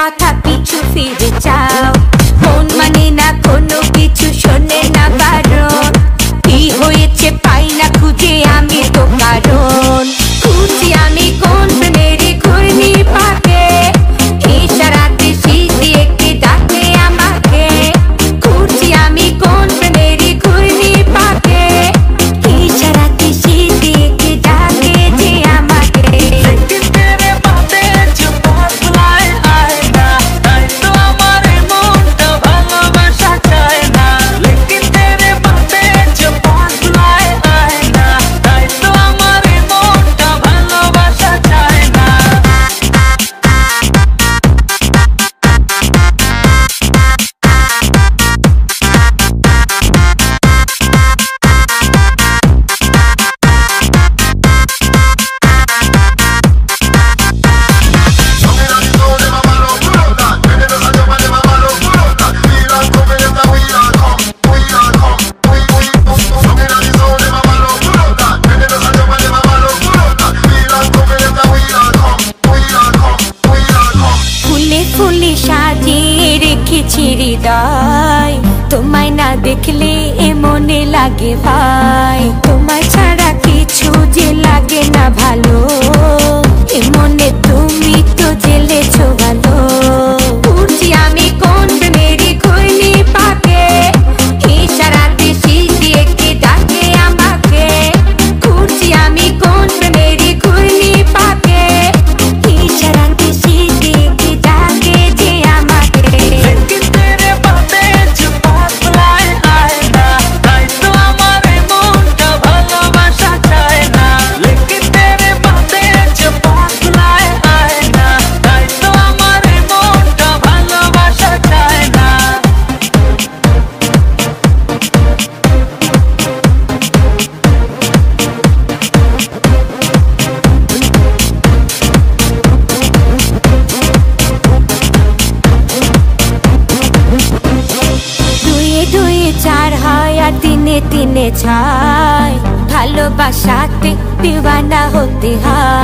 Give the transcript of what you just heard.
মাথা পিছু ফিরে যাও। মন মানে না কোনো কিছু, শোনে না বারণ। কি হয়েছে পাই না খুঁজে আমি তো কারণ। খুঁজি আমি কোন প্রেমের ঘূর্ণি পাকে, ইশারাতে শীষ দিয়ে কে ডাকে আমাকে। খুঁজি আমি কোন প্রেমের ঘূর্ণি পাকে, ইশারাতে শীষ দিয়ে কে ডাকে যে আমাকে। হৃদয় তোমায় না দেখলে এ মনে লাগে ভাই, তোমায় ছাড়া কিছু যে লাগে না ভালো। এ মনে তুমি তো জেলেছো ভালো। ঘুরছি আমি কোন প্রেমের ঘূর্ণি পাকে, ইশারাতে শীষ দিয়ে কে ডাকে আমাকে। ঘুরছি আমি কোন প্রেমের ঘূর্ণি পাকে, ইশারাতে শীষ দিয়ে কে ডাকে যে আমাকে। চার হয় আর তিনে তিনে ছয়, ভালোবাসাতে দিওয়ানা হতে হয়।